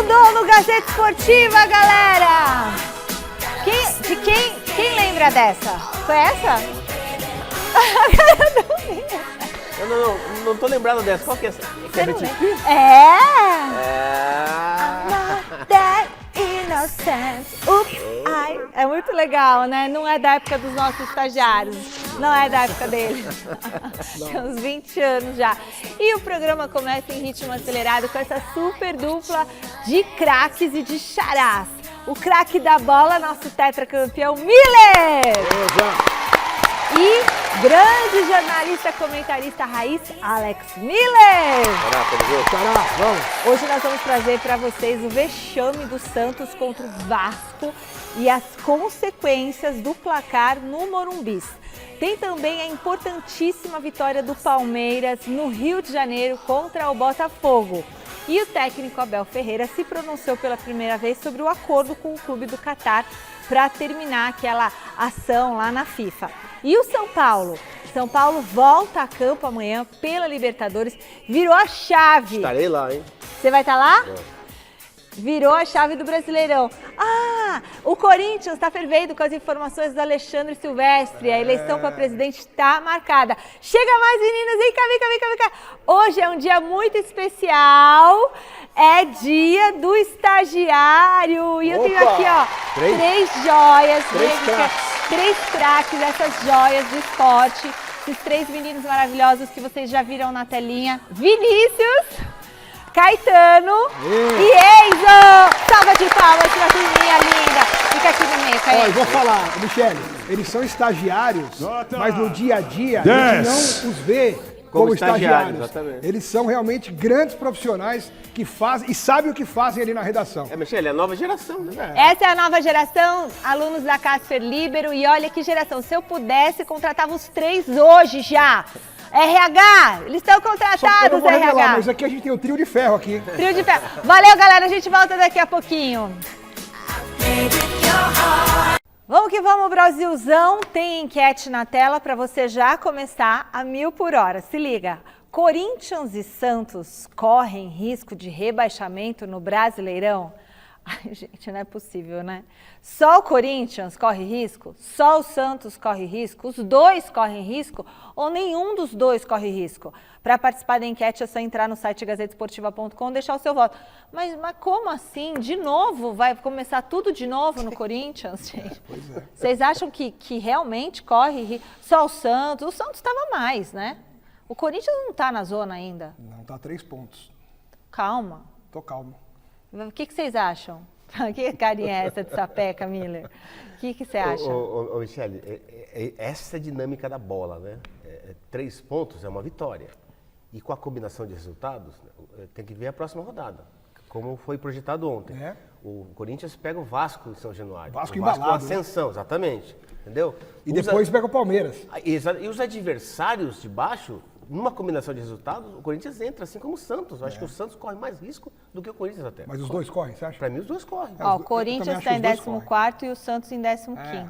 mudou no Gazeta Esportiva, galera? Quem lembra dessa? Foi essa? Eu não tô lembrado dessa. Qual que é essa? That innocent. Oops, é muito legal, né? Não é da época dos nossos estagiários. Não é da época deles. Tem uns 20 anos já. E o programa começa em ritmo acelerado com essa super dupla de craques e de charás. O craque da bola, nosso tetracampeão Miller! E grande jornalista, comentarista raiz, Alex Miller! Vamos! Hoje nós vamos trazer para vocês o vexame do Santos contra o Vasco e as consequências do placar no Morumbi. Tem também a importantíssima vitória do Palmeiras no Rio de Janeiro contra o Botafogo. E o técnico Abel Ferreira se pronunciou pela primeira vez sobre o acordo com o clube do Catar para terminar aquela ação lá na FIFA. E o São Paulo? São Paulo volta a campo amanhã pela Libertadores, virou a chave. Estarei lá, hein? Você vai estar lá? Virou a chave do Brasileirão. O Corinthians está fervendo com as informações do Alexandre Silvestre. A eleição para presidente está marcada. Chega mais, meninas. Vem cá. Hoje é um dia muito especial. É dia do estagiário. E eu tenho aqui, ó, três joias. Três craques, essas joias do esporte. Esses três meninos maravilhosos que vocês já viram na telinha. Vinícius, Caetano e Enzo! Salva de palmas pra turminha linda! Fica aqui no meio, Caetano. Olha, eu vou falar, Michele, eles são estagiários, mas no dia a dia a gente não os vê como estagiários. Exatamente. Eles são realmente grandes profissionais que fazem e sabem o que fazem ali na redação. Michele, é a nova geração, né? Essa é a nova geração, alunos da Casper Libero, e olha que geração, se eu pudesse, contratava os três hoje já. RH, eles estão contratados, Só que eu não vou RH. revelar, mas aqui a gente tem o trio de ferro aqui. Trio de ferro. Valeu, galera, a gente volta daqui a pouquinho. Vamos que vamos, Brasilzão. Tem enquete na tela para você já começar a 1000 por hora. Se liga. Corinthians e Santos correm risco de rebaixamento no Brasileirão? Ai, gente, não é possível, né? Só o Corinthians corre risco? Só o Santos corre risco? Os dois correm risco? Ou nenhum dos dois corre risco? Para participar da enquete é só entrar no site gazetesportiva.com e deixar o seu voto. Mas como assim? De novo? Vai começar tudo de novo no Corinthians, gente? Pois é. Vocês acham que realmente corre risco? Só o Santos estava mais, né? O Corinthians não está na zona ainda. Não, tá 3 pontos. Calma. Tô calmo. O que vocês acham? Que carinha é essa de sapeca, Miller? O que você acha? Ô, Michele, essa é a dinâmica da bola, né? 3 pontos é uma vitória. E com a combinação de resultados, tem que ver a próxima rodada, como foi projetado ontem. É. O Corinthians pega o Vasco em São Januário. Vasco o embalado, Ascensão, exatamente. Entendeu? E depois pega o Palmeiras. E os adversários de baixo, numa combinação de resultados, o Corinthians entra, assim como o Santos. Eu acho que o Santos corre mais risco do que o Corinthians até. Mas os dois correm, você acha? Para mim, os dois correm. Ó, o Corinthians está em 14º e o Santos em 15º.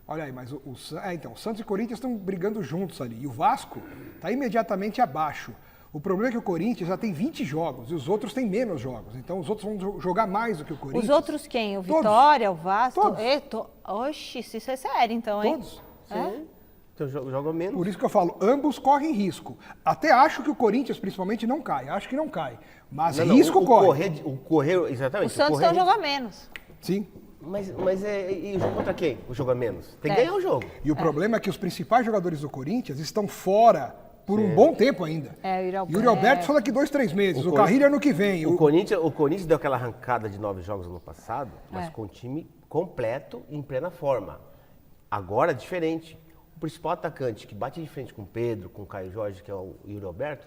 Olha aí, mas o Santos e o Corinthians estão brigando juntos ali. E o Vasco está imediatamente abaixo. O problema é que o Corinthians já tem 20 jogos e os outros têm menos jogos. Então os outros vão jogar mais do que o Corinthians. Os outros quem? O Todos. Vitória, o Vasco? Todos. Oxi, isso é sério então, hein? Todos. Sim. Então jogam menos. Por isso que eu falo, ambos correm risco. Até acho que o Corinthians, principalmente, não cai. Acho que não cai. Mas risco corre. O correr, exatamente. O Santos não joga menos. Sim. Mas e o jogo contra quem? O jogo a menos? Tem que ganhar o jogo. E o problema é que os principais jogadores do Corinthians estão fora por um bom tempo ainda. O Yuri Alberto só daqui 2, 3 meses. O Carrilho ano que vem. O Corinthians deu aquela arrancada de 9 jogos no ano passado, mas com o time completo e em plena forma. Agora, diferente. O principal atacante que bate de frente com o Pedro, com o Caio Jorge, que é o Yuri Alberto,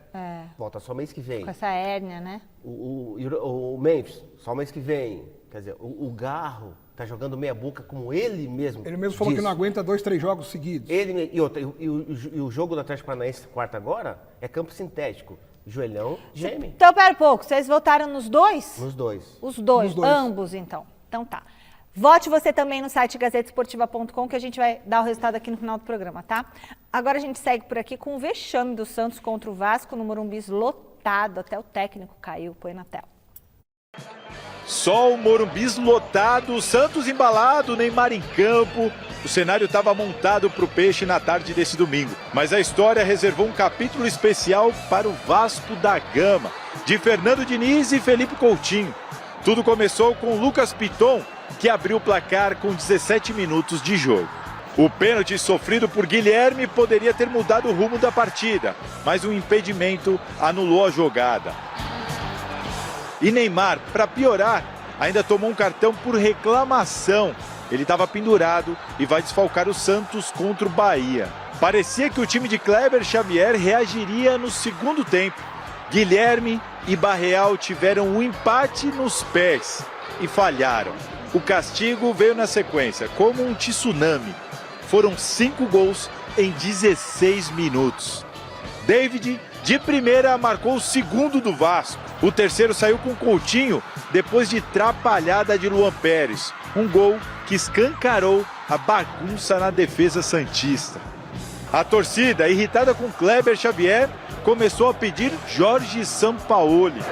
volta só mês que vem. Com essa hérnia, né? O Memphis, só mês que vem. Quer dizer, o Garro tá jogando meia boca como ele mesmo. Ele mesmo falou que não aguenta 2, 3 jogos seguidos. E o jogo do Atlético Paranaense, quarta agora, é campo sintético. Joelhão, geme. Então, pera um pouco, vocês votaram nos dois? Nos dois. Os dois, ambos então. Então tá. Vote você também no site gazetesportiva.com que a gente vai dar o resultado aqui no final do programa, tá? Agora a gente segue por aqui com o vexame do Santos contra o Vasco no Morumbi lotado, até o técnico caiu, põe na tela. Só o Morumbi lotado, o Santos embalado, o Neymar em campo. O cenário estava montado para o Peixe na tarde desse domingo. Mas a história reservou um capítulo especial para o Vasco da Gama, de Fernando Diniz e Felipe Coutinho. Tudo começou com Lucas Piton, que abriu o placar com 17 minutos de jogo. O pênalti sofrido por Guilherme poderia ter mudado o rumo da partida, mas um impedimento anulou a jogada. E Neymar, para piorar, ainda tomou um cartão por reclamação. Ele estava pendurado e vai desfalcar o Santos contra o Bahia. Parecia que o time de Kleber Xavier reagiria no segundo tempo. Guilherme e Barreal tiveram um empate nos pés e falharam. O castigo veio na sequência, como um tsunami. Foram 5 gols em 16 minutos. David, de primeira, marcou o segundo do Vasco. O terceiro saiu com Coutinho, depois de trapalhada de Luan Pérez. Um gol que escancarou a bagunça na defesa santista. A torcida, irritada com Kleber Xavier, começou a pedir Jorge Sampaoli.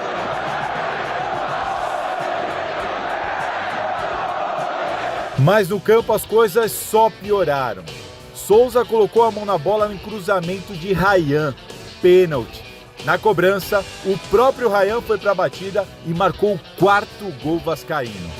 Mas no campo as coisas só pioraram. Souza colocou a mão na bola no cruzamento de Ryan. Pênalti. Na cobrança, o próprio Ryan foi para a batida e marcou o 4º gol vascaíno.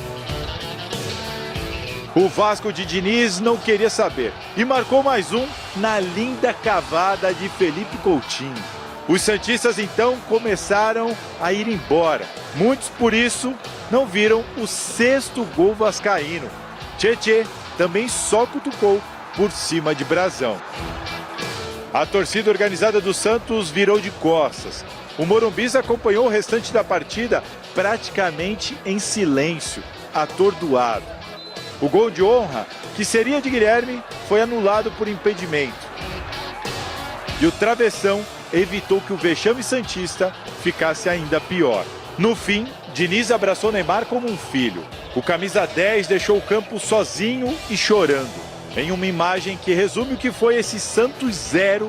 O Vasco de Diniz não queria saber e marcou mais um na linda cavada de Felipe Coutinho. Os santistas então começaram a ir embora. Muitos, por isso, não viram o 6º gol vascaíno. Tchê também só cutucou por cima de Brazão. A torcida organizada do Santos virou de costas. O Morumbis acompanhou o restante da partida praticamente em silêncio, atordoado. O gol de honra, que seria de Guilherme, foi anulado por impedimento. E o travessão evitou que o vexame santista ficasse ainda pior. No fim, Diniz abraçou Neymar como um filho. O camisa 10 deixou o campo sozinho e chorando, em uma imagem que resume o que foi esse Santos 0,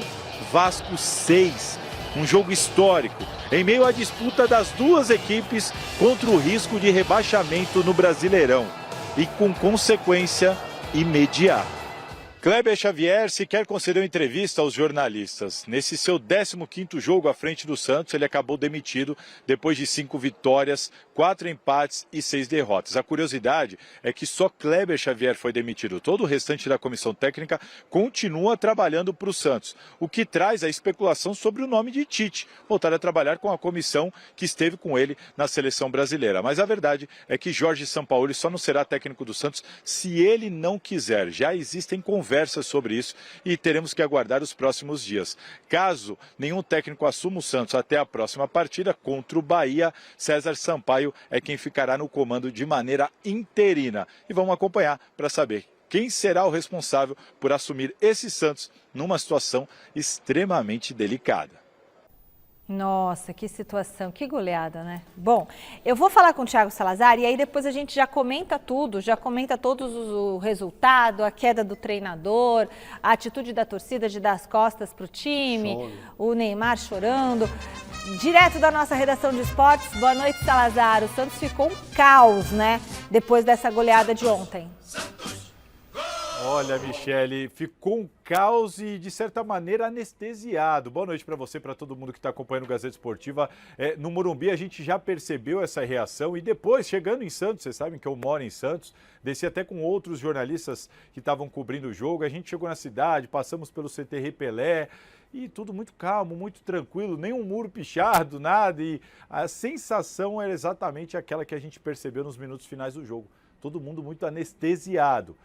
Vasco 6. Um jogo histórico, em meio à disputa das duas equipes contra o risco de rebaixamento no Brasileirão e com consequência imediata. Kleber Xavier sequer concedeu entrevista aos jornalistas. Nesse seu 15º jogo à frente do Santos, ele acabou demitido depois de 5 vitórias, 4 empates e 6 derrotas. A curiosidade é que só Kleber Xavier foi demitido. Todo o restante da comissão técnica continua trabalhando para o Santos, o que traz a especulação sobre o nome de Tite, voltar a trabalhar com a comissão que esteve com ele na seleção brasileira. Mas a verdade é que Jorge Sampaoli só não será técnico do Santos se ele não quiser. Já existem conversas sobre isso e teremos que aguardar os próximos dias. Caso nenhum técnico assuma o Santos até a próxima partida contra o Bahia, César Sampaio é quem ficará no comando de maneira interina. E vamos acompanhar para saber quem será o responsável por assumir esse Santos numa situação extremamente delicada. Nossa, que situação, que goleada, né? Bom, eu vou falar com o Thiago Salazar e aí depois a gente já comenta tudo, já comenta todos o resultado, a queda do treinador, a atitude da torcida de dar as costas para o time, o Neymar chorando. Direto da nossa redação de esportes, boa noite, Salazar. O Santos ficou um caos, né? Depois dessa goleada de ontem. Olha, Michele, ficou um caos e, de certa maneira, anestesiado. Boa noite para você, para todo mundo que está acompanhando o Gazeta Esportiva. No Morumbi, a gente já percebeu essa reação e depois, chegando em Santos, vocês sabem que eu moro em Santos, desci até com outros jornalistas que estavam cobrindo o jogo. A gente chegou na cidade, passamos pelo CT Pelé e tudo muito calmo, muito tranquilo, nenhum muro pichado, nada. E a sensação era exatamente aquela que a gente percebeu nos minutos finais do jogo. Todo mundo muito anestesiado.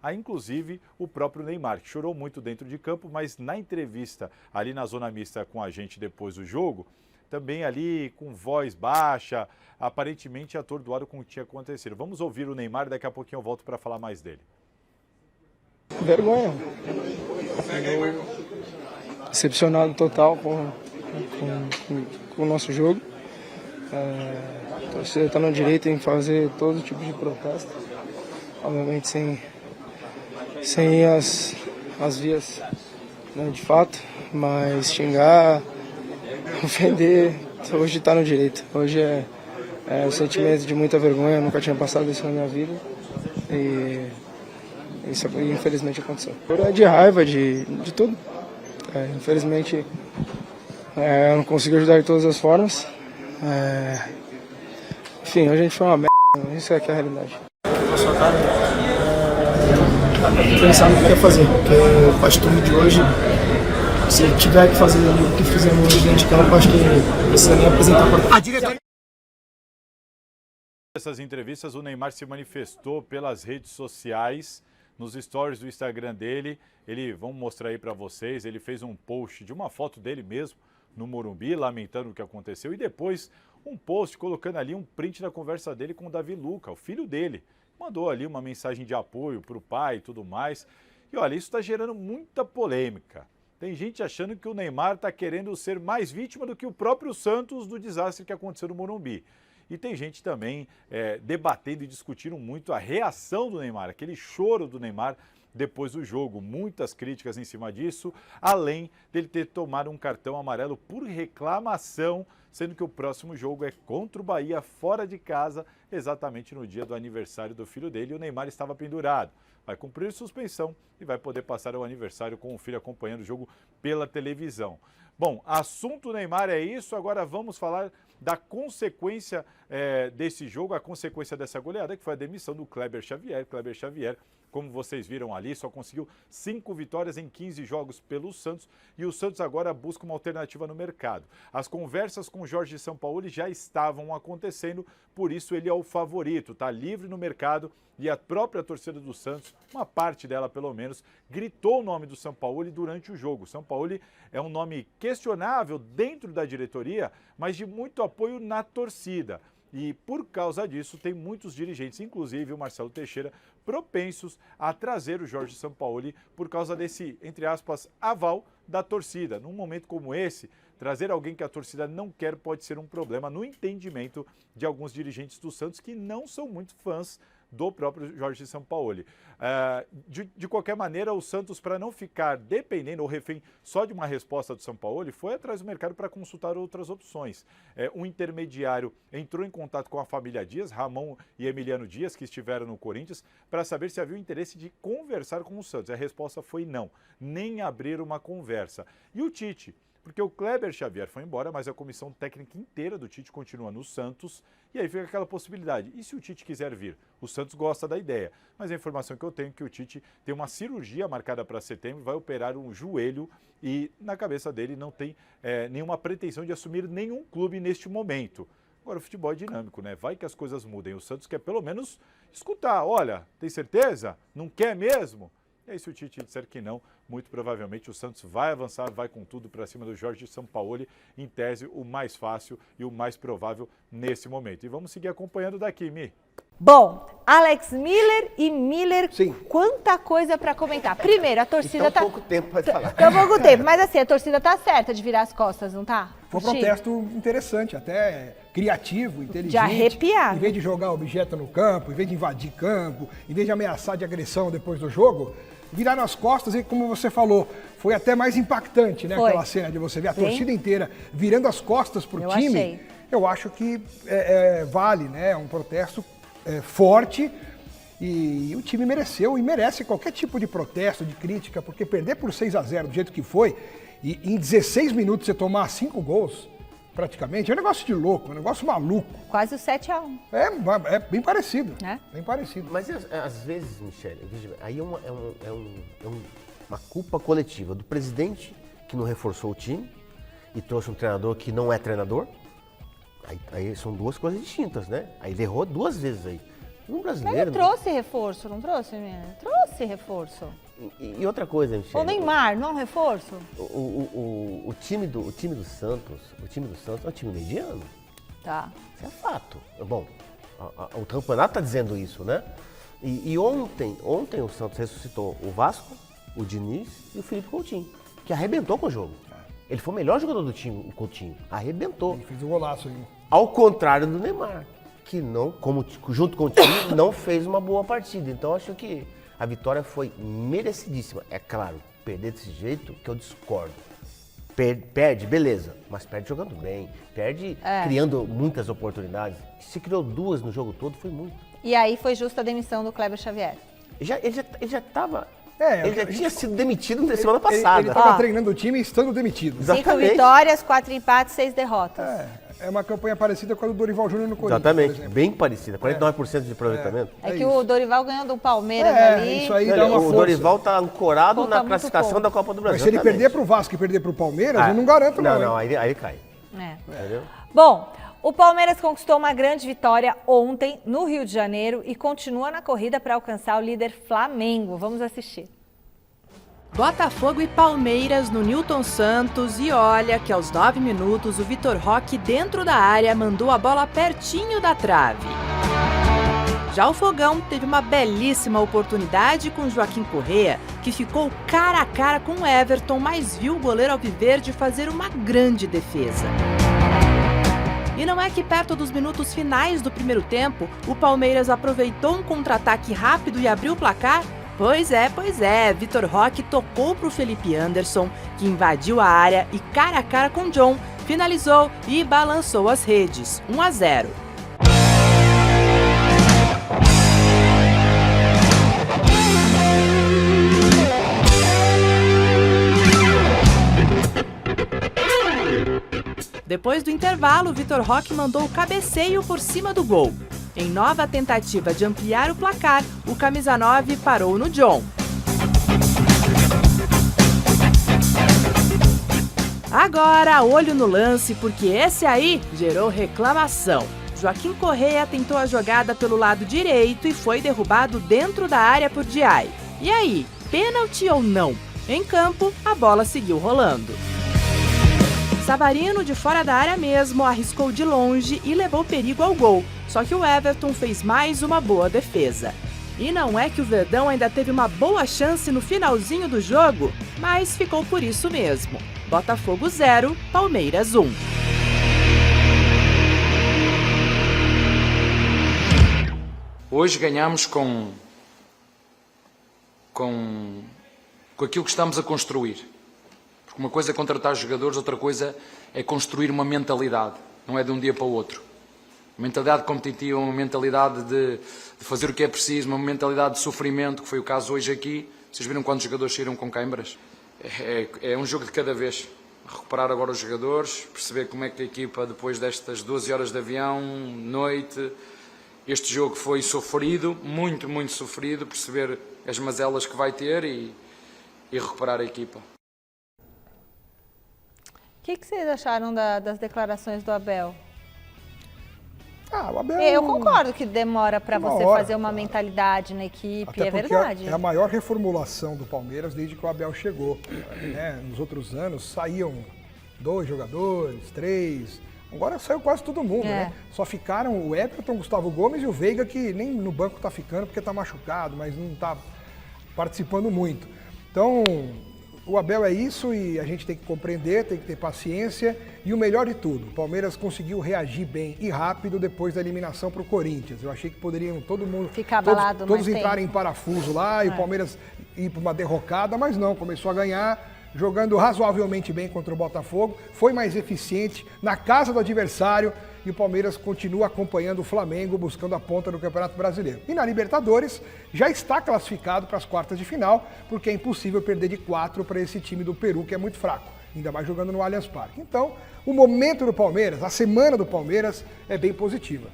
Há inclusive o próprio Neymar, que chorou muito dentro de campo, mas na entrevista ali na zona mista com a gente depois do jogo, também ali com voz baixa, aparentemente atordoado com o que tinha acontecido. Vamos ouvir o Neymar, daqui a pouquinho eu volto para falar mais dele. Vergonha. Decepcionado total com o nosso jogo. A torcida está no direito em fazer todo tipo de protesto, obviamente sem ir às vias, né, de fato, mas xingar, ofender, hoje está no direito. Hoje o sentimento de muita vergonha, eu nunca tinha passado isso na minha vida. E isso infelizmente aconteceu. É de raiva, de tudo. Infelizmente eu não consegui ajudar de todas as formas. Enfim, a gente foi uma merda, isso é que é a realidade. Pensar no que quer fazer, porque o costume de hoje, se tiver que fazer o que fizemos dentro de campo, acho que não precisa nem apresentar para a diretoria. Nessas entrevistas, o Neymar se manifestou pelas redes sociais, nos stories do Instagram dele. Vamos mostrar aí para vocês, ele fez um post de uma foto dele mesmo no Morumbi, lamentando o que aconteceu, e depois um post colocando ali um print da conversa dele com o Davi Luca, o filho dele. Mandou ali uma mensagem de apoio para o pai e tudo mais. E olha, isso está gerando muita polêmica. Tem gente achando que o Neymar está querendo ser mais vítima do que o próprio Santos do desastre que aconteceu no Morumbi. E tem gente também debatendo e discutindo muito a reação do Neymar, aquele choro do Neymar depois do jogo. Muitas críticas em cima disso, além dele ter tomado um cartão amarelo por reclamação, sendo que o próximo jogo é contra o Bahia, fora de casa, exatamente no dia do aniversário do filho dele. E o Neymar estava pendurado. Vai cumprir suspensão e vai poder passar o aniversário com o filho acompanhando o jogo pela televisão. Bom, assunto Neymar é isso, agora vamos falar da consequência desse jogo, a consequência dessa goleada, que foi a demissão do Kleber Xavier. Kleber Xavier, como vocês viram ali, só conseguiu 5 vitórias em 15 jogos pelo Santos, e o Santos agora busca uma alternativa no mercado. As conversas com o Jorge Sampaoli já estavam acontecendo, por isso ele é o favorito, está livre no mercado, e a própria torcida do Santos, uma parte dela pelo menos, gritou o nome do Sampaoli durante o jogo. Sampaoli é um nome questionável dentro da diretoria, mas de muito apoio na torcida. E por causa disso, tem muitos dirigentes, inclusive o Marcelo Teixeira, propensos a trazer o Jorge Sampaoli por causa desse, entre aspas, aval da torcida. Num momento como esse, trazer alguém que a torcida não quer pode ser um problema no entendimento de alguns dirigentes do Santos que não são muito fãs do próprio Jorge Sampaoli. De qualquer maneira, o Santos, para não ficar dependendo ou refém só de uma resposta do Sampaoli, foi atrás do mercado para consultar outras opções. Um intermediário entrou em contato com a família Dias, Ramon e Emiliano Dias, que estiveram no Corinthians, para saber se havia o interesse de conversar com o Santos. A resposta foi não, nem abrir uma conversa. E o Tite? Porque o Kleber Xavier foi embora, mas a comissão técnica inteira do Tite continua no Santos, e aí fica aquela possibilidade. E se o Tite quiser vir? O Santos gosta da ideia, mas a informação que eu tenho é que o Tite tem uma cirurgia marcada para setembro, vai operar um joelho e na cabeça dele não tem nenhuma pretensão de assumir nenhum clube neste momento. Agora o futebol é dinâmico, né? Vai que as coisas mudem. O Santos quer pelo menos escutar. Olha, tem certeza? Não quer mesmo? E aí, se o Tite disser que não, muito provavelmente o Santos vai avançar, vai com tudo para cima do Jorge Sampaoli, em tese o mais fácil e o mais provável nesse momento. E vamos seguir acompanhando daqui, Mi. Bom, Alex Miller e Miller, Sim. Quanta coisa para comentar. Primeiro, a torcida Então, pouco tempo para falar. Tem pouco tempo, mas assim, a torcida tá certa de virar as costas, não tá? Foi um protesto interessante, até criativo, inteligente. De arrepiar. Em vez de jogar objeto no campo, em vez de invadir campo, em vez de ameaçar de agressão depois do jogo, viraram as costas e, como você falou, foi até mais impactante, né? Aquela cena de você ver a torcida inteira virando as costas pro time. Achei. Eu acho que vale, né? É um protesto forte e o time mereceu e merece qualquer tipo de protesto, de crítica, porque perder por 6-0 do jeito que foi e em 16 minutos você tomar 5 gols, praticamente, é um negócio de louco, um negócio maluco. Quase o 7-1. É bem parecido, Né? bem parecido. Mas às vezes, Michele, aí é uma culpa coletiva do presidente que não reforçou o time e trouxe um treinador que não é treinador. Aí são duas coisas distintas, né? Aí ele errou 2 vezes aí. Um brasileiro. Ele trouxe reforço, não trouxe, menina? Trouxe reforço. E outra coisa, Michele. O Neymar, não é um reforço? O time do Santos é um time mediano. Tá. Isso é fato. Bom, o campeonato está dizendo isso, né? E ontem o Santos ressuscitou o Vasco, o Diniz e o Felipe Coutinho, que arrebentou com o jogo. Ele foi o melhor jogador do time, o Coutinho. Arrebentou. Ele fez um golaço aí. Ao contrário do Neymar, que não, junto com o time, não fez uma boa partida. Então acho que a vitória foi merecidíssima. É claro, perder desse jeito que eu discordo. Perde, beleza, mas perde jogando bem, perde criando muitas oportunidades. Se criou 2 no jogo todo, foi muito. E aí foi justa a demissão do Kleber Xavier. Ele já estava... É, ele já a gente- tinha sido demitido na semana passada. Ele estava Ó. treinando o time estando demitido. 5 Exatamente. vitórias, 4 empates, 6 derrotas. É uma campanha parecida com a do Dorival Júnior no Corinthians, por Exatamente, exemplo. bem parecida, 49% de aproveitamento. É É que isso. o Dorival ganhou do Palmeiras É, ali. isso aí Não, dá uma o força. Dorival está ancorado Conta na muito classificação pouco. da Copa do Brasil. Mas se ele exatamente. perder pro Vasco e perder pro Palmeiras, eu não garanto não. Não, hein? aí cai. É. Entendeu? Bom, o Palmeiras conquistou uma grande vitória ontem no Rio de Janeiro e continua na corrida para alcançar o líder Flamengo. Vamos assistir. Botafogo e Palmeiras no Newton Santos e olha que aos 9 minutos o Vitor Roque dentro da área mandou a bola pertinho da trave. Já o Fogão teve uma belíssima oportunidade com Joaquim Correa, que ficou cara a cara com o Everton, mas viu o goleiro alviverde fazer uma grande defesa. E não é que perto dos minutos finais do primeiro tempo, o Palmeiras aproveitou um contra-ataque rápido e abriu o placar? Pois é, Vitor Roque tocou para o Felipe Anderson, que invadiu a área e cara a cara com John, finalizou e balançou as redes, 1-0. Depois do intervalo, Vitor Roque mandou o cabeceio por cima do gol. Em nova tentativa de ampliar o placar, o camisa 9 parou no John. Agora, olho no lance, porque esse aí gerou reclamação. Joaquim Correa tentou a jogada pelo lado direito e foi derrubado dentro da área por Diay. E aí, pênalti ou não? Em campo, a bola seguiu rolando. Savarino, de fora da área mesmo, arriscou de longe e levou perigo ao gol. Só que o Everton fez mais uma boa defesa. E não é que o Verdão ainda teve uma boa chance no finalzinho do jogo, mas ficou por isso mesmo. Botafogo 0, Palmeiras 1. Hoje ganhamos com aquilo que estamos a construir. Porque uma coisa é contratar jogadores, outra coisa é construir uma mentalidade. Não é de um dia para o outro. Uma mentalidade competitiva, uma mentalidade de fazer o que é preciso, uma mentalidade de sofrimento, que foi o caso hoje aqui. Vocês viram quantos jogadores saíram com câimbras? É um jogo de cada vez. Recuperar agora os jogadores, perceber como é que a equipa, depois destas 12 horas de avião, noite, este jogo foi sofrido, muito, muito sofrido, perceber as mazelas que vai ter e recuperar a equipa. O que vocês acharam das declarações do Abel? O Abel... Eu concordo que demora para Uma você hora, fazer uma mentalidade na equipe, Até é porque verdade. é a maior reformulação do Palmeiras desde que o Abel chegou. Né? Nos outros anos saíam 2 jogadores, 3. Agora saiu quase todo mundo, né? Só ficaram o Everton, Gustavo Gomes e o Veiga, que nem no banco tá ficando porque tá machucado, mas não tá participando muito. Então, o Abel é isso e a gente tem que compreender, tem que ter paciência. E o melhor de tudo, o Palmeiras conseguiu reagir bem e rápido depois da eliminação para o Corinthians. Eu achei que poderiam todo mundo, Ficar abalado todos mais entrarem em parafuso lá e o Palmeiras ir para uma derrocada, mas não, começou a ganhar, jogando razoavelmente bem contra o Botafogo, foi mais eficiente na casa do adversário e o Palmeiras continua acompanhando o Flamengo, buscando a ponta do Campeonato Brasileiro. E na Libertadores já está classificado para as quartas de final, porque é impossível perder de 4 para esse time do Peru, que é muito fraco, ainda mais jogando no Allianz Parque. Então, o momento do Palmeiras, a semana do Palmeiras é bem positiva.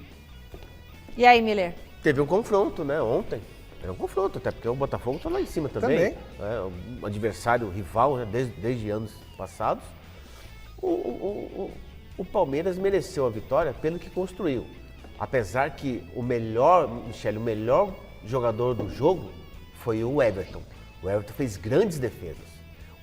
E aí, Miller? Teve um confronto, né, ontem. Era um confronto, até porque o Botafogo está lá em cima também. É um adversário rival, né, desde anos passados. O Palmeiras mereceu a vitória pelo que construiu. Apesar que o melhor jogador do jogo foi o Everton. O Everton fez grandes defesas.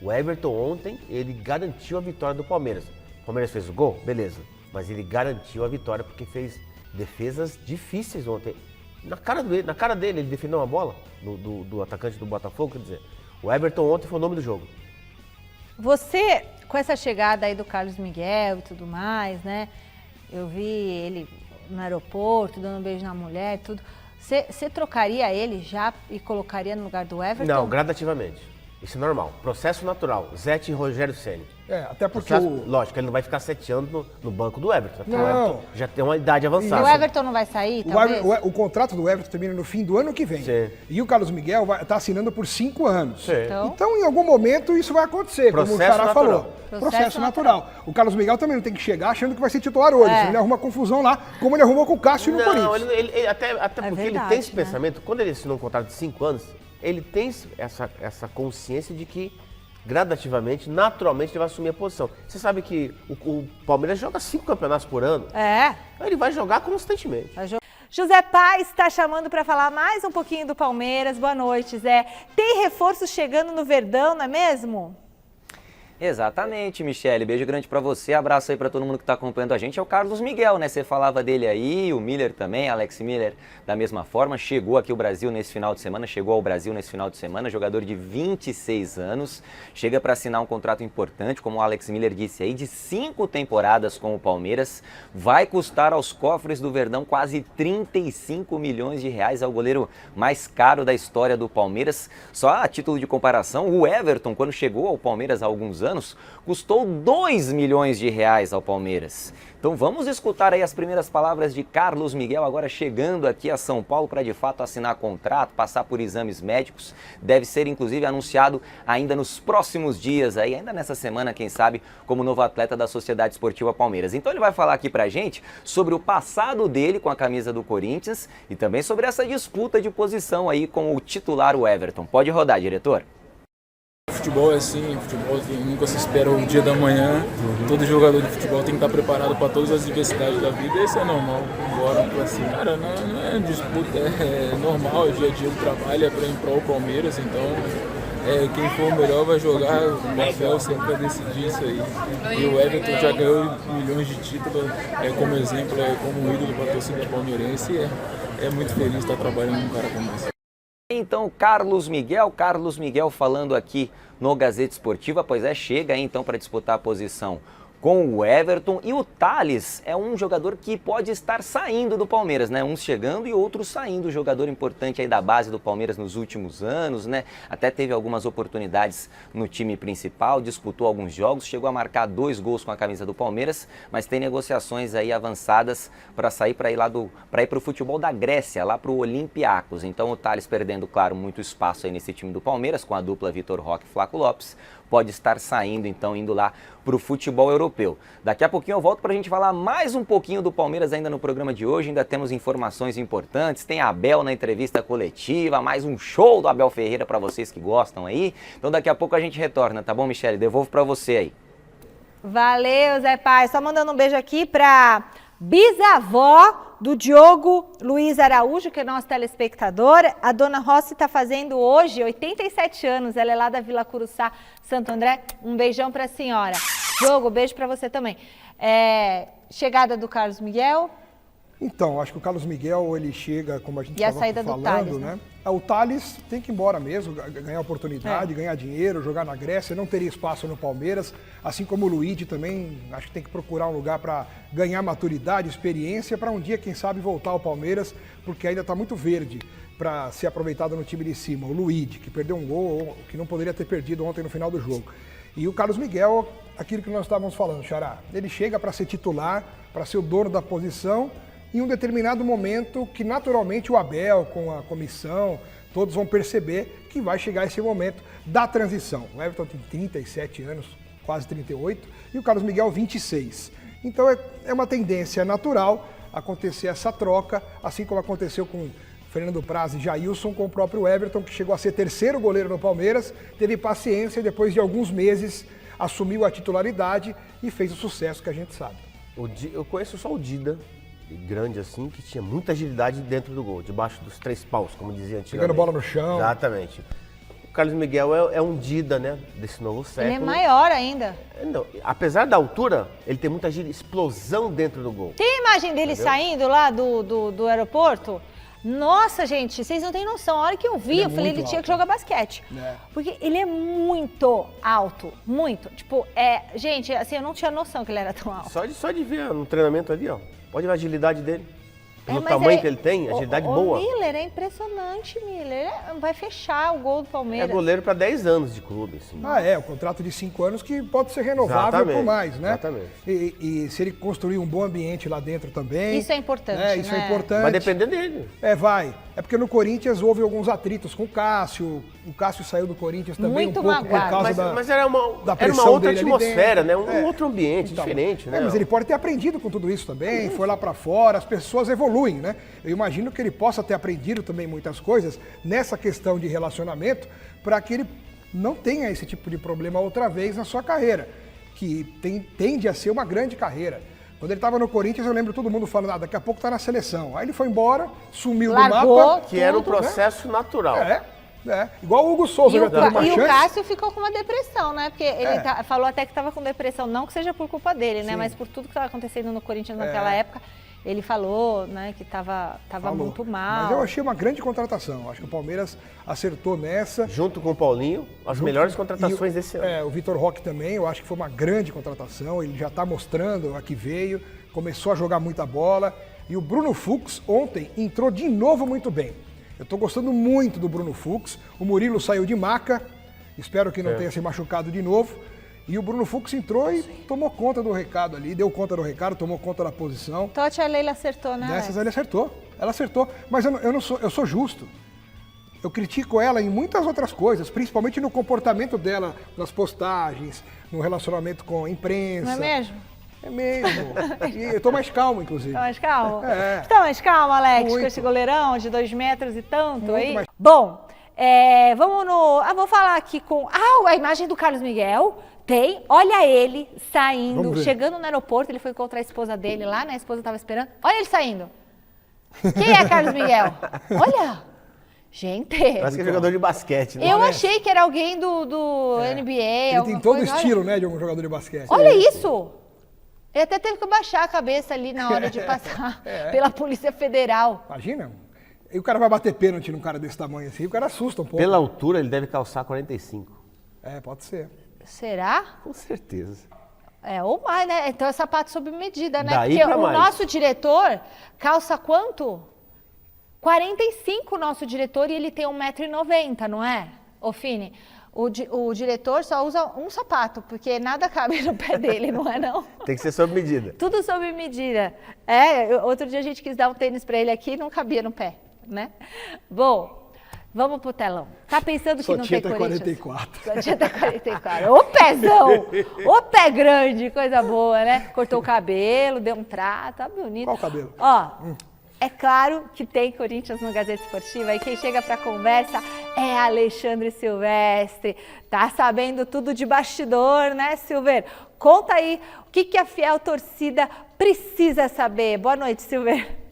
O Everton ontem, ele garantiu a vitória do Palmeiras. O Palmeiras fez o gol? Beleza. Mas ele garantiu a vitória porque fez defesas difíceis ontem. Na cara dele, ele defendeu uma bola do atacante do Botafogo, quer dizer, o Everton ontem foi o nome do jogo. Você, com essa chegada aí do Carlos Miguel e tudo mais, né? Eu vi ele no aeroporto, dando um beijo na mulher e tudo. Você trocaria ele já e colocaria no lugar do Everton? Não, gradativamente. Isso é normal. Processo natural. Zete e Rogério Ceni. Até porque Lógico, ele não vai ficar 7 anos no banco do Everton. Não. O Everton já tem uma idade avançada. O Everton não vai sair, talvez? O contrato do Everton termina no fim do ano que vem. Sim. E o Carlos Miguel está assinando por 5 anos. Sim. Então, em algum momento, isso vai acontecer, como o Xará falou. Processo natural. O Carlos Miguel também não tem que chegar achando que vai ser titular hoje. Senão ele arruma confusão lá, como ele arrumou com o Cássio no Corinthians. Até porque ele tem esse pensamento. Quando ele assinou um contrato de 5 anos, ele tem essa consciência de que gradativamente, naturalmente, ele vai assumir a posição. Você sabe que o Palmeiras joga 5 campeonatos por ano. Então ele vai jogar constantemente. José Paz está chamando para falar mais um pouquinho do Palmeiras. Boa noite, Zé. Tem reforço chegando no Verdão, não é mesmo? Exatamente, Michele. Beijo grande pra você, abraço aí pra todo mundo que tá acompanhando a gente. É o Carlos Miguel, né? Você falava dele aí, o Miller também, Alex Miller da mesma forma. Chegou aqui ao Brasil nesse final de semana, jogador de 26 anos. Chega pra assinar um contrato importante, como o Alex Miller disse aí, de 5 temporadas com o Palmeiras. Vai custar aos cofres do Verdão quase 35 milhões de reais. É o goleiro mais caro da história do Palmeiras. Só a título de comparação, o Everton, quando chegou ao Palmeiras há alguns anos, custou 2 milhões de reais ao Palmeiras. Então vamos escutar aí as primeiras palavras de Carlos Miguel, agora chegando aqui a São Paulo para de fato assinar contrato, passar por exames médicos. Deve ser inclusive anunciado ainda nos próximos dias, aí, ainda nessa semana, quem sabe, como novo atleta da Sociedade Esportiva Palmeiras. Então ele vai falar aqui pra gente sobre o passado dele com a camisa do Corinthians e também sobre essa disputa de posição aí com o titular, o Everton. Pode rodar, diretor. Futebol é assim, futebol nunca se espera o dia da manhã. Todo jogador de futebol tem que estar preparado para todas as adversidades da vida, e isso é normal. Bora pra cima. Cara, não é disputa, é normal, é dia a dia do trabalho, é para ir pro Palmeiras, então quem for o melhor vai jogar, o Marcel sempre vai decidir isso aí. E o Everton já ganhou milhões de títulos, como exemplo, como ídolo para a torcida palmeirense, e é muito feliz estar trabalhando com um cara como esse. Então, Carlos Miguel falando aqui no Gazeta Esportiva, pois chega aí então para disputar a posição com o Everton, e o Thales é um jogador que pode estar saindo do Palmeiras, né? Uns chegando e outros saindo, jogador importante aí da base do Palmeiras nos últimos anos, né? Até teve algumas oportunidades no time principal, disputou alguns jogos, chegou a marcar 2 gols com a camisa do Palmeiras, mas tem negociações aí avançadas para sair para ir para o futebol da Grécia, lá para o Olympiacos. Então o Thales perdendo, claro, muito espaço aí nesse time do Palmeiras, com a dupla Vitor Roque e Flaco Lopes, pode estar saindo, então, indo lá para o futebol europeu. Daqui a pouquinho eu volto para a gente falar mais um pouquinho do Palmeiras ainda no programa de hoje. Ainda temos informações importantes, tem a Abel na entrevista coletiva, mais um show do Abel Ferreira para vocês que gostam aí. Então daqui a pouco a gente retorna, tá bom, Michele? Devolvo para você aí. Valeu, Zé Pai. Só mandando um beijo aqui para bisavó do Diogo Luiz Araújo, que é nosso telespectador. A dona Rossi está fazendo hoje 87 anos, ela é lá da Vila Curuçá, Santo André. Um beijão para a senhora. Diogo, beijo para você também. Chegada do Carlos Miguel. Então, acho que o Carlos Miguel, ele chega, como a gente estava falando, do Thales, né? O Thales tem que ir embora mesmo, ganhar oportunidade, ganhar dinheiro, jogar na Grécia, não teria espaço no Palmeiras, assim como o Luigi também, acho que tem que procurar um lugar para ganhar maturidade, experiência, para um dia, quem sabe, voltar ao Palmeiras, porque ainda está muito verde para ser aproveitado no time de cima. O Luigi, que perdeu um gol, que não poderia ter perdido ontem no final do jogo. E o Carlos Miguel, aquilo que nós estávamos falando, Xará, ele chega para ser titular, para ser o dono da posição, em um determinado momento que naturalmente o Abel, com a comissão, todos vão perceber que vai chegar esse momento da transição. O Everton tem 37 anos, quase 38, e o Carlos Miguel 26. Então é uma tendência natural acontecer essa troca, assim como aconteceu com Fernando Praz e Jailson, com o próprio Everton, que chegou a ser terceiro goleiro no Palmeiras, teve paciência e depois de alguns meses assumiu a titularidade e fez o sucesso que a gente sabe. Eu conheço só o Dida, grande assim, que tinha muita agilidade dentro do gol, debaixo dos 3 paus, como dizia antigamente. Pegando bola no chão. Exatamente. O Carlos Miguel é um Dida, né, desse novo século. Ele é maior ainda. Não, apesar da altura, ele tem muita explosão dentro do gol. Tem a imagem dele saindo lá do aeroporto? Nossa, gente, vocês não têm noção. A hora que eu vi, eu falei, ele tinha que jogar basquete. Porque ele é muito alto, muito. Tipo, gente, assim, eu não tinha noção que ele era tão alto. Só de ver no treinamento ali, ó. Pode ver a agilidade dele. Pelo mas tamanho que ele tem, agilidade boa. O Miller é impressionante, Miller. Vai fechar o gol do É Palmeiras. goleiro para 10 anos de clube, assim. O contrato de 5 anos que pode ser renovável Exatamente, por mais, né? exatamente. E se ele construir um bom ambiente lá dentro também... Isso é importante, Isso é importante. Vai depender dele. Vai. É porque no Corinthians houve alguns atritos com o Cássio. O Cássio saiu do Corinthians também Muito um pouco magoado. por causa Mas da era uma pressão outra dele ali atmosfera, né? dentro. Um outro ambiente, diferente, né? Mas ele pode ter aprendido com tudo isso também, foi lá pra fora, as pessoas evoluem, né? Eu imagino que ele possa ter aprendido também muitas coisas nessa questão de relacionamento para que ele não tenha esse tipo de problema outra vez na sua carreira, que tende a ser uma grande carreira. Quando ele estava no Corinthians, eu lembro todo mundo falando, daqui a pouco tá na seleção. Aí ele foi embora, sumiu Largou do mapa. Que era um processo natural. Igual o Hugo Souza já teve uma E o chance. Cássio ficou com uma depressão, né? Porque ele falou até que estava com depressão, não que seja por culpa dele, né? Mas por tudo que estava acontecendo no Corinthians naquela época. Ele falou, né, que estava muito mal. Mas eu achei uma grande contratação. Acho que o Palmeiras acertou nessa. Junto com o Paulinho, as melhores contratações desse ano. O Vitor Roque também, eu acho que foi uma grande contratação. Ele já está mostrando a que veio, começou a jogar muita bola. E o Bruno Fux ontem entrou de novo muito bem. Eu estou gostando muito do Bruno Fux. O Murilo saiu de maca, espero que não tenha se machucado de novo. E o Bruno Fux entrou e tomou conta do recado ali, deu conta do recado, tomou conta da posição. Totti, a Leila acertou, né? Nessas ele acertou, ela acertou. Mas eu sou justo. Eu critico ela em muitas outras coisas, principalmente no comportamento dela, nas postagens, no relacionamento com a imprensa. Não é mesmo? É mesmo. E eu tô mais calmo, inclusive. Tá mais calmo? É. Tá mais calmo, Alex, Muito. com esse goleirão de 2 metros e tanto Muito aí? mais. Bom, vamos no... vou falar aqui com... a imagem do Carlos Miguel... Olha ele saindo, chegando no aeroporto, ele foi encontrar a esposa dele lá, né? A esposa estava esperando. Olha ele saindo. Quem é Carlos Miguel? Olha! Gente! Parece que é jogador de basquete, né? Eu achei que era alguém do NBA. Ele tem todo o estilo, né, de um jogador de basquete. Olha isso! Ele até teve que baixar a cabeça ali na hora de passar pela Polícia Federal. Imagina, e o cara vai bater pênalti num cara desse tamanho assim, o cara assusta um pouco. Pela altura, ele deve calçar 45. Pode ser. Será? Com certeza. Ou mais, né? Então é sapato sob medida, né? Daí porque pra o mais. nosso diretor calça quanto? 45 o nosso diretor e ele tem 1,90 m, não é? Ô, Fini, o diretor só usa um sapato, porque nada cabe no pé dele, não é não? Tem que ser sob medida. Tudo sob medida. Outro dia a gente quis dar um tênis pra ele aqui e não cabia no pé, né? Bom... Vamos pro telão. Tá pensando que não tem Corinthians? 44. Só tinha até 44. Ô pezão! Ô pé grande, coisa boa, né? Cortou o cabelo, deu um trato, tá bonito. Qual o cabelo? É claro que tem Corinthians no Gazeta Esportiva e quem chega pra conversa é Alexandre Silvestre. Tá sabendo tudo de bastidor, né, Silver? Conta aí o que a fiel torcida precisa saber. Boa noite, Silver.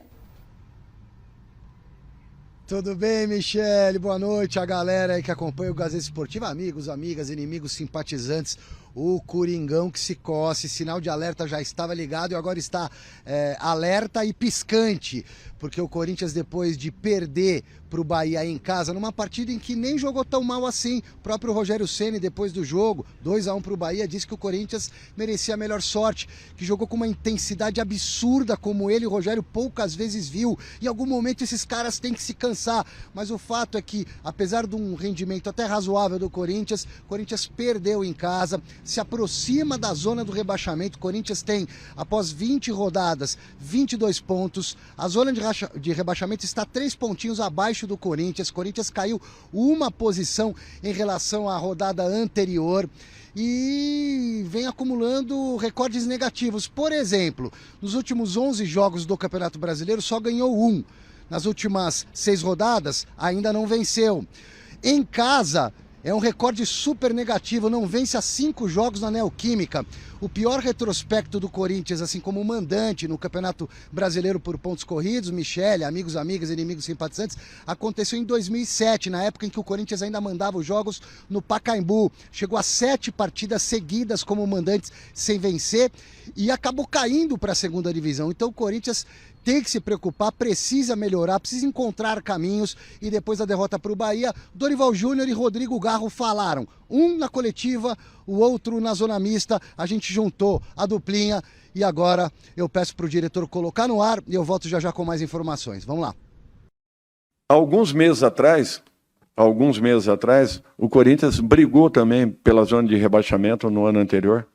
Tudo bem, Michele? Boa noite a galera aí que acompanha o Gazeta Esportiva, amigos, amigas, inimigos, simpatizantes. O Coringão que se coce, sinal de alerta já estava ligado e agora está alerta e piscante, porque o Corinthians, depois de perder para o Bahia em casa, numa partida em que nem jogou tão mal assim, o próprio Rogério Ceni, depois do jogo, 2-1 para o Bahia, disse que o Corinthians merecia a melhor sorte, que jogou com uma intensidade absurda, como ele, o Rogério, poucas vezes viu. Em algum momento esses caras têm que se cansar, mas o fato é que, apesar de um rendimento até razoável do Corinthians, o Corinthians perdeu em casa, se aproxima da zona do rebaixamento. O Corinthians tem, após 20 rodadas, 22 pontos. A zona de rebaixamento está 3 pontinhos abaixo do Corinthians. O Corinthians caiu uma posição em relação à rodada anterior e vem acumulando recordes negativos. Por exemplo, nos últimos 11 jogos do Campeonato Brasileiro só ganhou 1. Nas últimas 6 rodadas ainda não venceu. Em casa é um recorde super negativo, não vence há 5 jogos na Neoquímica. O pior retrospecto do Corinthians, assim como mandante no Campeonato Brasileiro por pontos corridos, Michele, amigos, amigas, inimigos, simpatizantes, aconteceu em 2007, na época em que o Corinthians ainda mandava os jogos no Pacaembu. Chegou a 7 partidas seguidas como mandantes sem vencer e acabou caindo para a segunda divisão. Então o Corinthians tem que se preocupar, precisa melhorar, precisa encontrar caminhos. E depois da derrota para o Bahia, Dorival Júnior e Rodrigo Garro falaram. Um na coletiva, o outro na zona mista. A gente juntou a duplinha E agora eu peço para o diretor colocar no ar e eu volto já já com mais informações. Vamos lá. Alguns meses atrás, o Corinthians brigou também pela zona de rebaixamento no ano anterior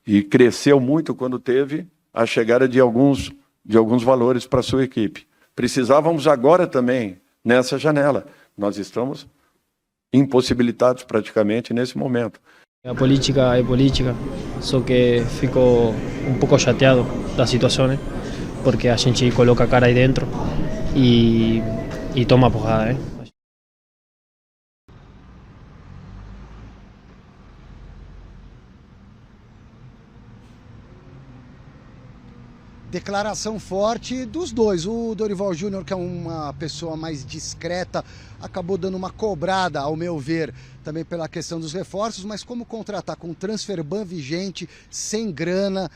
e cresceu muito quando teve a chegada de alguns valores para a sua equipe. Precisávamos agora também, nessa janela. Nós estamos impossibilitados praticamente nesse momento. A política é política, só que fico um pouco chateado da situação, né? Porque a gente coloca a cara aí dentro e toma porrada, né? Declaração forte dos dois. O Dorival Júnior, que é uma pessoa mais discreta, acabou dando uma cobrada, ao meu ver, também pela questão dos reforços, mas como contratar com transfer ban vigente, sem grana,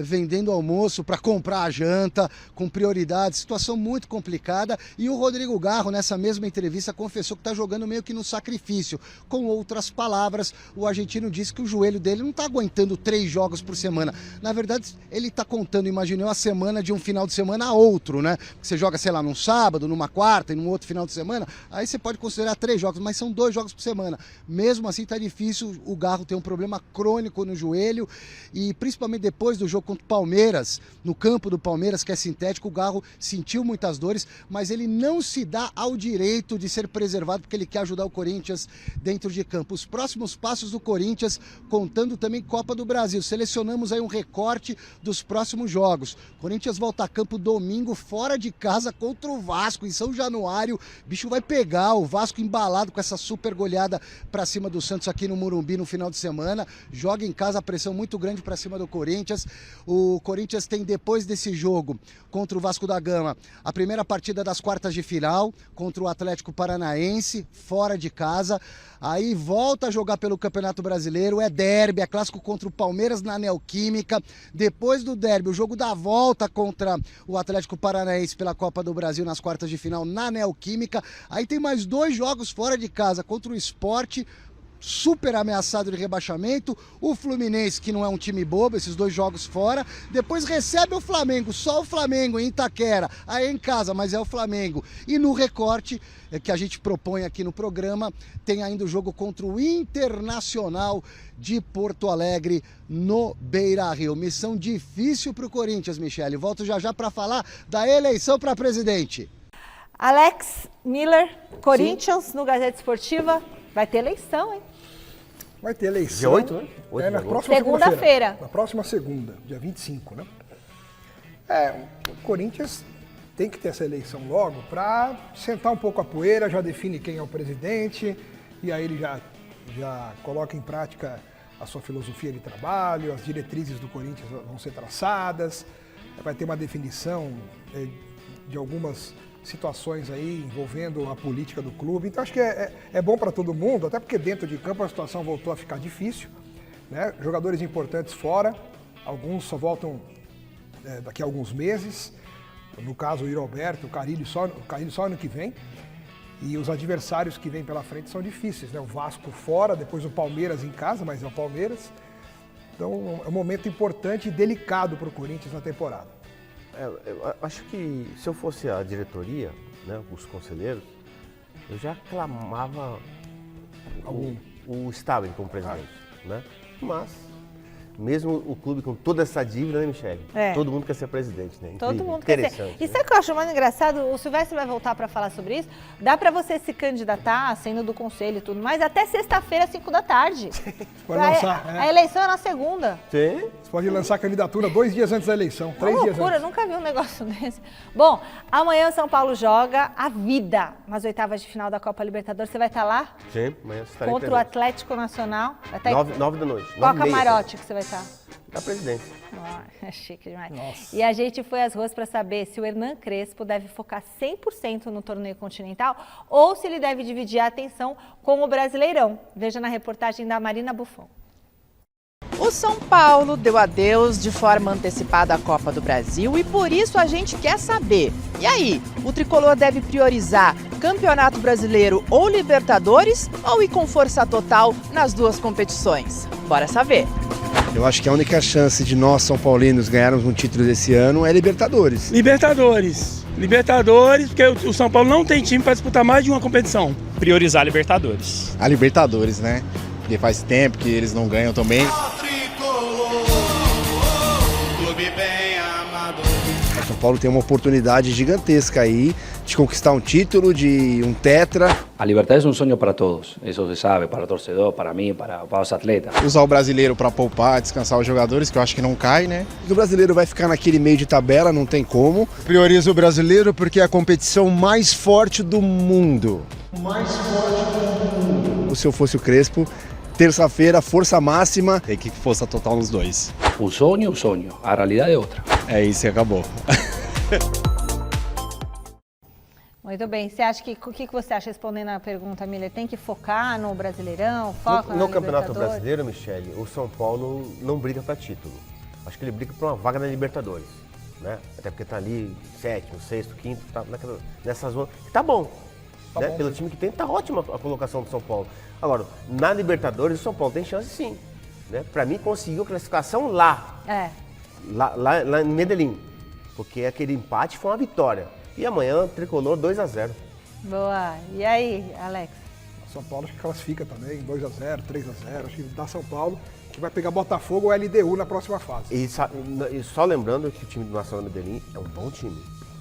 vendendo almoço para comprar a janta, com prioridade, situação muito complicada. E o Rodrigo Garro, nessa mesma entrevista, confessou que está jogando meio que no sacrifício. Com outras palavras, o argentino disse que o joelho dele não está aguentando 3 jogos por semana. Na verdade, ele está contando, imaginei, a semana de um final de semana a outro, né? Você joga, sei lá, num sábado, numa quarta e num outro final de semana, aí você pode considerar 3 jogos, mas são 2 jogos por semana. Mesmo assim, está difícil. O Garro tem um problema crônico no joelho e principalmente depois do jogo contra o Palmeiras, no campo do Palmeiras, que é sintético, o Garro sentiu muitas dores, mas ele não se dá ao direito de ser preservado porque ele quer ajudar o Corinthians dentro de campo. Os próximos passos do Corinthians, contando também Copa do Brasil. Selecionamos aí um recorte dos próximos jogos. Corinthians volta a campo domingo, fora de casa, contra o Vasco, em São Januário. O bicho vai pegar, o Vasco embalado com essa super goleada para cima do Santos aqui no Morumbi no final de semana. Joga em casa, a pressão muito grande para cima do Corinthians. O Corinthians tem, depois desse jogo contra o Vasco da Gama, a primeira partida das quartas de final contra o Atlético Paranaense, fora de casa. Aí volta a jogar pelo Campeonato Brasileiro, é derby, é clássico contra o Palmeiras na Neoquímica. Depois do derby, o jogo da volta contra o Atlético Paranaense pela Copa do Brasil nas quartas de final na Neoquímica. Aí tem mais 2 jogos fora de casa contra o Sport, super ameaçado de rebaixamento, o Fluminense, que não é um time bobo, esses 2 jogos fora, depois recebe o Flamengo, só o Flamengo em Itaquera, aí é em casa, mas é o Flamengo. E no recorte que a gente propõe aqui no programa, tem ainda o jogo contra o Internacional de Porto Alegre no Beira-Rio. Missão difícil para o Corinthians, Michele. Volto já já para falar da eleição para presidente. Alex Miller, Corinthians, no Gazeta Esportiva, vai ter eleição, hein? Vai ter eleição. Dia 8, né? 8 na próxima segunda-feira. Na próxima segunda, dia 25, né? O Corinthians tem que ter essa eleição logo para sentar um pouco a poeira, já define quem é o presidente, e aí ele já coloca em prática a sua filosofia de trabalho, as diretrizes do Corinthians vão ser traçadas, vai ter uma definição de algumas situações aí envolvendo a política do clube. Então acho que é bom para todo mundo, até porque dentro de campo a situação voltou a ficar difícil, né? Jogadores importantes fora, alguns só voltam daqui a alguns meses. No caso o Yuri Alberto, o Carille só ano que vem. E os adversários que vêm pela frente são difíceis, né? O Vasco fora, depois o Palmeiras em casa, mas é o Palmeiras. Então é um momento importante e delicado para o Corinthians na temporada. Eu acho que se eu fosse a diretoria, né, os conselheiros, eu já aclamava o Stabile como presidente, né? Mas, mesmo o clube com toda essa dívida, né, Michele? Todo mundo quer ser presidente, né? Todo Incrível, mundo quer ser. E sabe o que eu acho mais engraçado? O Silvestre vai voltar para falar sobre isso. Dá para você se candidatar, sendo do conselho e tudo mais, até sexta-feira, 5 da tarde. Pode lançar. A eleição é na segunda. Sim. Você pode lançar a candidatura 2 dias antes da eleição, 3 dias antes. Loucura, nunca vi um negócio desse. Bom, amanhã o São Paulo joga a vida nas oitavas de final da Copa Libertadores. Você vai estar lá? Sim, amanhã você estarei contra o Atlético Nacional. Vai estar 9 da noite. Qual camarote que você vai estar? Da presidência. É chique demais. Nossa. E a gente foi às ruas para saber se o Hernan Crespo deve focar 100% no torneio continental ou se ele deve dividir a atenção com o Brasileirão. Veja na reportagem da Marina Buffon. O São Paulo deu adeus de forma antecipada à Copa do Brasil e por isso a gente quer saber. E aí, o tricolor deve priorizar Campeonato Brasileiro ou Libertadores ou ir com força total nas 2 competições? Bora saber! Eu acho que a única chance de nós, São Paulinos, ganharmos um título desse ano é Libertadores. Libertadores, porque o São Paulo não tem time para disputar mais de uma competição. Priorizar Libertadores. A Libertadores, né? Porque faz tempo que eles não ganham também. O São Paulo tem uma oportunidade gigantesca aí de conquistar um título, de um tetra. A Libertadores é um sonho para todos, isso se sabe, para o torcedor, para mim, para os atletas. Usar o brasileiro para poupar, descansar os jogadores, que eu acho que não cai, né? O brasileiro vai ficar naquele meio de tabela, não tem como. Priorizo o brasileiro porque é a competição mais forte do mundo. Se eu fosse o Crespo, terça-feira, força máxima. Tem que força total nos dois. O sonho, a realidade é outra. É isso e acabou. Muito bem. Você acha o que você acha, respondendo a pergunta, Miller? Tem que focar no Brasileirão? Foca no Campeonato Brasileiro, Michele, o São Paulo não briga para título. Acho que ele briga por uma vaga na Libertadores, né? Até porque tá ali sétimo, sexto, quinto, tá nessa zona. Tá bom. Né? Bom. Pelo time que tem, tá ótima a colocação do São Paulo. Agora, na Libertadores, o São Paulo tem chance sim. Né? Para mim, conseguiu classificação lá. Lá em Medellín. Porque aquele empate foi uma vitória. E amanhã, Tricolor 2-0. Boa. E aí, Alex? São Paulo acho que classifica também, 2-0, 3-0. Acho que dá São Paulo, que vai pegar Botafogo ou LDU na próxima fase. E só lembrando que o time do Nacional Medellín é um bom time.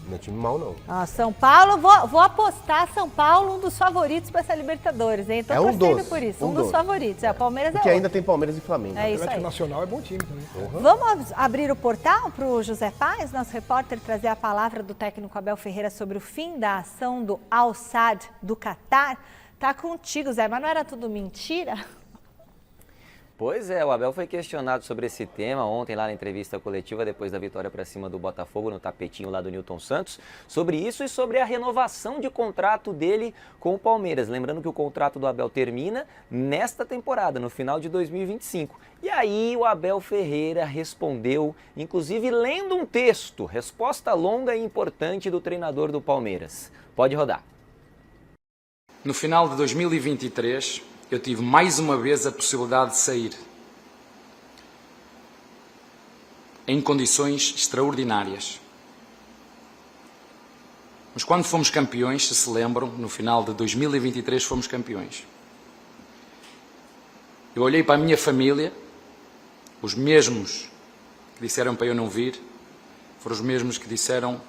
Não é time mau, não. São Paulo, vou apostar São Paulo, um dos favoritos para essa Libertadores, hein? Tô torcendo por isso, um dos favoritos. O Palmeiras porque ainda tem Palmeiras e Flamengo. É isso aí. O Nacional é bom time também. Vamos abrir o portal para o José Paz, nosso repórter, trazer a palavra do técnico Abel Ferreira sobre o fim da ação do Al-Sadd do Catar. Tá contigo, Zé, mas não era tudo mentira? Pois é, o Abel foi questionado sobre esse tema ontem lá na entrevista coletiva depois da vitória para cima do Botafogo no tapetinho lá do Newton Santos, sobre isso e sobre a renovação de contrato dele com o Palmeiras. Lembrando que o contrato do Abel termina nesta temporada, no final de 2025. E aí o Abel Ferreira respondeu, inclusive lendo um texto, resposta longa e importante do treinador do Palmeiras. Pode rodar. No final de 2023... eu tive mais uma vez a possibilidade de sair em condições extraordinárias. Mas quando fomos campeões, se lembram, no final de 2023 fomos campeões. Eu olhei para a minha família, os mesmos que disseram para eu não vir, foram os mesmos que disseram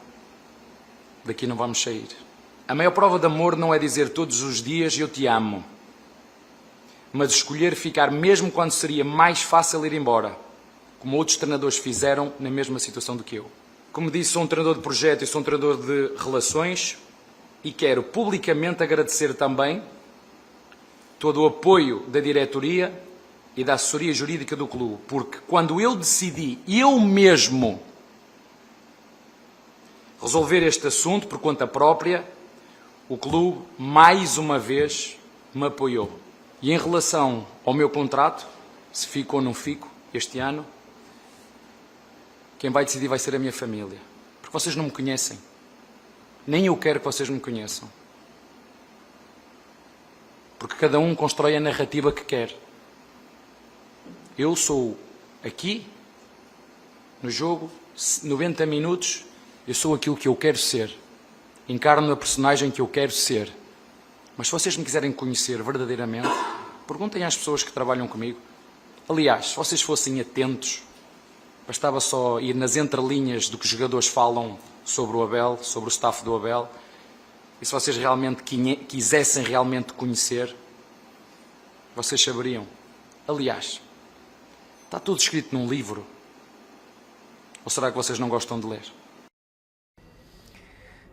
daqui não vamos sair. A maior prova de amor não é dizer todos os dias eu te amo, mas escolher ficar mesmo quando seria mais fácil ir embora, como outros treinadores fizeram na mesma situação do que eu. Como disse, sou um treinador de projeto e sou um treinador de relações e quero publicamente agradecer também todo o apoio da diretoria e da assessoria jurídica do clube, porque quando eu decidi, eu mesmo, resolver este assunto por conta própria, o clube mais uma vez me apoiou. E em relação ao meu contrato, se fico ou não fico este ano, quem vai decidir vai ser a minha família. Porque vocês não me conhecem. Nem eu quero que vocês me conheçam. Porque cada um constrói a narrativa que quer. Eu sou aqui, no jogo, 90 minutos, eu sou aquilo que eu quero ser. Encarno a personagem que eu quero ser. Mas se vocês me quiserem conhecer verdadeiramente, perguntem às pessoas que trabalham comigo. Aliás, se vocês fossem atentos, bastava só ir nas entrelinhas do que os jogadores falam sobre o Abel, sobre o staff do Abel, e se vocês realmente quisessem realmente conhecer, vocês saberiam. Aliás, está tudo escrito num livro. Ou será que vocês não gostam de ler?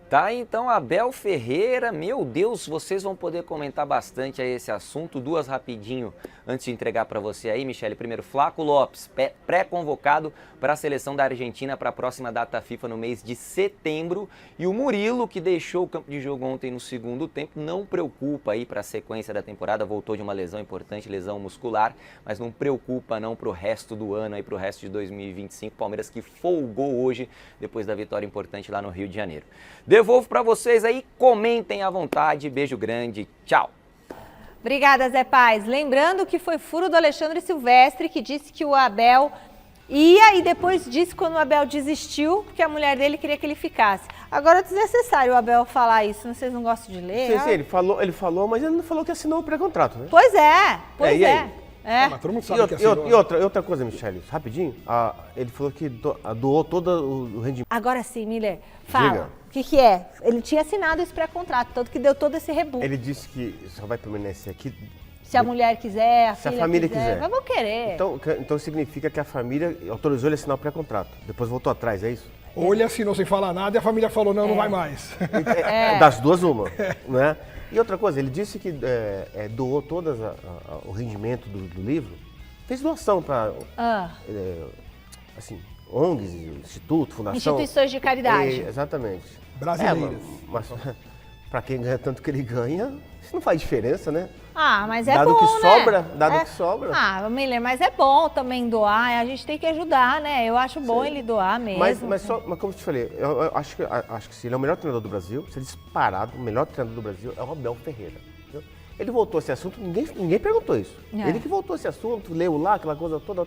Tá, então, Abel Ferreira, meu Deus, vocês vão poder comentar bastante aí esse assunto. Duas rapidinho antes de entregar para você aí, Michele. Primeiro, Flaco Lopes, pré-convocado para a seleção da Argentina para a próxima data FIFA no mês de setembro. E o Murilo, que deixou o campo de jogo ontem no segundo tempo, não preocupa aí para a sequência da temporada. Voltou de uma lesão importante, lesão muscular, mas não preocupa não para o resto do ano, aí para o resto de 2025. Palmeiras que folgou hoje depois da vitória importante lá no Rio de Janeiro. Devolvo para vocês aí, comentem à vontade, beijo grande, tchau! Obrigada, Zé Paz. Lembrando que foi furo do Alexandre Silvestre, que disse que o Abel ia e depois disse quando o Abel desistiu, porque a mulher dele queria que ele ficasse. Agora é desnecessário o Abel falar isso, vocês não gostam de ler? Sim, ele falou, mas ele não falou que assinou o pré-contrato, né? Pois é, pois é. Mas todo mundo sabe que assinou. E outra coisa, Michele, rapidinho, ele falou que doou todo o rendimento. Agora sim, Miller, fala. Diga. O que é? Ele tinha assinado esse pré-contrato, tanto que deu todo esse rebu. Ele disse que só vai permanecer aqui se a mulher quiser, se a família quiser. Mas vão querer. Então significa que a família autorizou ele a assinar o pré-contrato. Depois voltou atrás, é isso? Ou ele assinou sem falar nada e a família falou, não vai mais. Das duas, uma. Né? E outra coisa, ele disse que doou todo o rendimento do livro, fez doação para ONGs, instituto, fundação. Instituições de caridade. Exatamente. Brasileiras. Mas para quem ganha tanto que ele ganha, isso não faz diferença, né? Mas é dado bom, que né? sobra, que sobra. Miller, mas é bom também doar, a gente tem que ajudar, né? Eu acho bom ele doar mesmo. Mas como eu te falei, eu acho que se ele é o melhor treinador do Brasil, se ele é disparado, o melhor treinador do Brasil é o Abel Ferreira. Entendeu? Ele voltou esse assunto, ninguém perguntou isso. Ele que voltou esse assunto, leu lá, aquela coisa toda.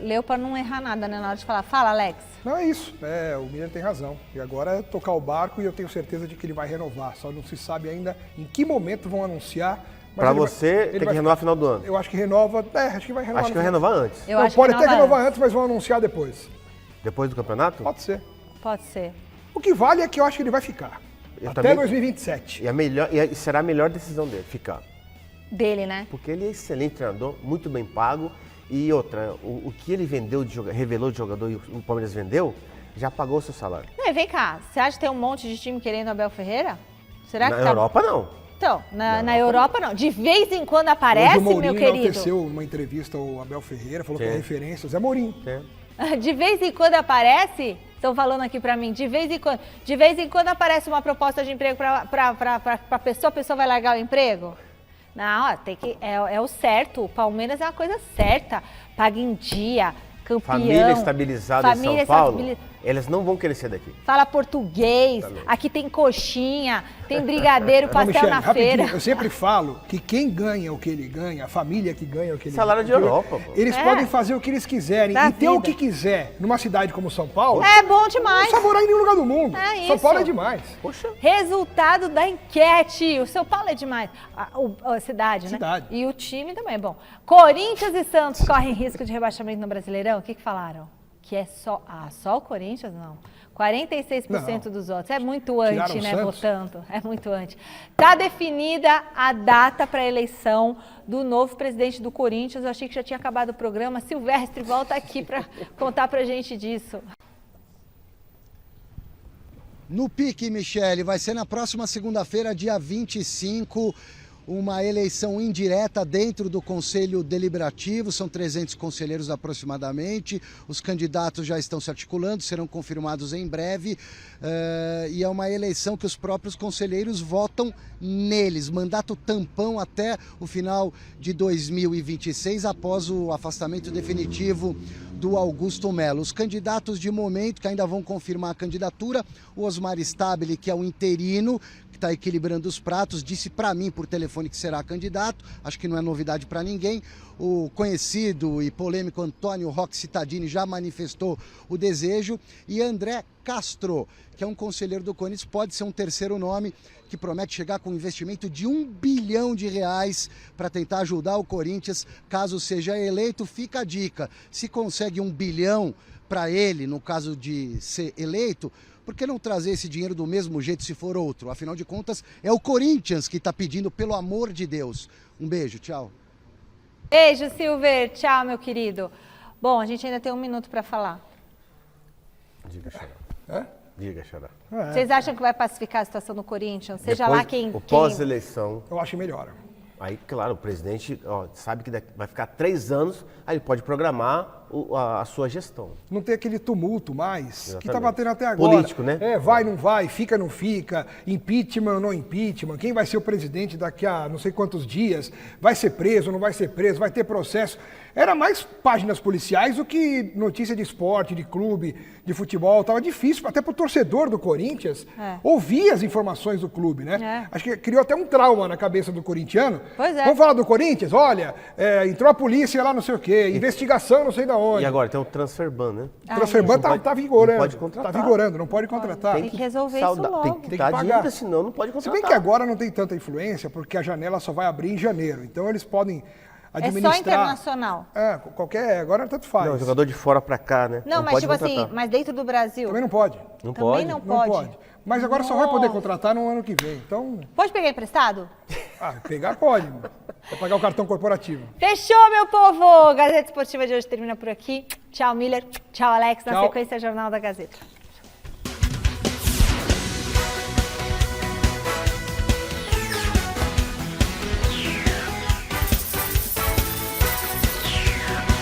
Leu para não errar nada, né? Na hora de falar. Fala, Alex. Não, é isso. O Miller tem razão. E agora é tocar o barco e eu tenho certeza de que ele vai renovar. Só não se sabe ainda em que momento vão anunciar. Pra você, tem que renovar no final do ano. Eu acho que renova. Acho que vai renovar. Acho que vai renovar antes. Pode até renovar antes, mas vão anunciar depois. Depois do campeonato? Pode ser. Pode ser. O que vale é que eu acho que ele vai ficar. Até 2027. E será a melhor decisão dele, ficar. Dele, né? Porque ele é excelente treinador, muito bem pago. E outra, o que ele revelou de jogador e o Palmeiras vendeu, já pagou o seu salário. Vem cá, você acha que tem um monte de time querendo Abel Ferreira? Será que Na Europa, não. Então, na Europa não. De vez em quando aparece, meu querido. O Mourinho enalteceu uma entrevista ao Abel Ferreira, falou que é referência. Zé Mourinho. De vez em quando aparece, estão falando aqui pra mim, de vez em quando aparece uma proposta de emprego pra pessoa, a pessoa vai largar o emprego? Não, tem que, é o certo, o Palmeiras é uma coisa certa, paga em dia, campeão. Família estabilizada em São Paulo, elas não vão querer ser daqui. Fala português, aqui tem coxinha, tem brigadeiro, pastel Michele, na feira. Eu sempre falo que quem ganha o que ele ganha, a família que ganha o que ele Salário ganha. de Europa, pô. Eles podem fazer o que eles quiserem e ter o que quiser numa cidade como São Paulo. É bom demais. Não morar em nenhum lugar do mundo. São Paulo é demais. Poxa. Resultado da enquete. O São Paulo é demais. A cidade, né? Cidade. E o time também é bom. Corinthians e Santos correm risco de rebaixamento no Brasileirão? O que falaram? Que é só o Corinthians? Não. 46% dos votos. É muito anti, né, votando. É muito anti. Está definida a data para a eleição do novo presidente do Corinthians. Eu achei que já tinha acabado o programa. Silvestre, volta aqui para contar para a gente disso. No pique, Michele, vai ser na próxima segunda-feira, dia 25, uma eleição indireta dentro do Conselho Deliberativo, são 300 conselheiros aproximadamente, os candidatos já estão se articulando, serão confirmados em breve, e é uma eleição que os próprios conselheiros votam neles, mandato tampão até o final de 2026, após o afastamento definitivo do Augusto Melo. Os candidatos de momento que ainda vão confirmar a candidatura, o Osmar Stabile, que é o interino, que está equilibrando os pratos, disse para mim por telefone que será candidato, acho que não é novidade para ninguém. O conhecido e polêmico Antônio Roque Cittadini já manifestou o desejo, e André Castro, que é um conselheiro do Corinthians, pode ser um terceiro nome, que promete chegar com um investimento de R$1 bilhão para tentar ajudar o Corinthians, caso seja eleito. Fica a dica, se consegue R$1 bilhão para ele, no caso de ser eleito, por que não trazer esse dinheiro do mesmo jeito se for outro? Afinal de contas, é o Corinthians que está pedindo, pelo amor de Deus. Um beijo, tchau. Beijo, Silver. Tchau, meu querido. Bom, a gente ainda tem 1 minuto para falar. Diga, Xará. Diga, Xará. Vocês acham que vai pacificar a situação do Corinthians? Seja lá quem... O pós-eleição... Eu acho que melhora. Aí, claro, o presidente sabe que vai ficar 3 anos, aí ele pode programar a sua gestão. Não tem aquele tumulto mais que está Exatamente. batendo até agora. Político, né? Vai, não vai, fica, não fica, impeachment ou não impeachment, quem vai ser o presidente daqui a não sei quantos dias, vai ser preso, não vai ser preso, vai ter processo. Era mais páginas policiais do que notícia de esporte, de clube, de futebol. Estava difícil até para o torcedor do Corinthians ouvir as informações do clube, né? Acho que criou até um trauma na cabeça do corintiano. Pois é. Vamos falar do Corinthians? Olha, entrou a polícia lá não sei o quê, investigação não sei da onde. E agora tem o transfer ban, né? O transfer ban tá vigorando. Não pode contratar. Tá vigorando, não pode contratar. Tem que resolver isso logo. Tem que quitar a dívida, senão não pode Se contratar. bem que agora não tem tanta influência, porque a janela só vai abrir em janeiro. Então eles podem administrar... É só internacional. Agora tanto faz. Não, jogador de fora pra cá, né? Não, mas pode tipo contratar. assim, mas dentro do Brasil. Também não pode. Não Também pode? não Não pode. pode. Mas agora só vai poder contratar no ano que vem. Então, Pode pegar emprestado? pegar pode. Vai pagar o cartão corporativo. Fechou, meu povo! Gazeta Esportiva de hoje termina por aqui. Tchau, Miller. Tchau, Alex. Na Tchau. sequência, Jornal da Gazeta.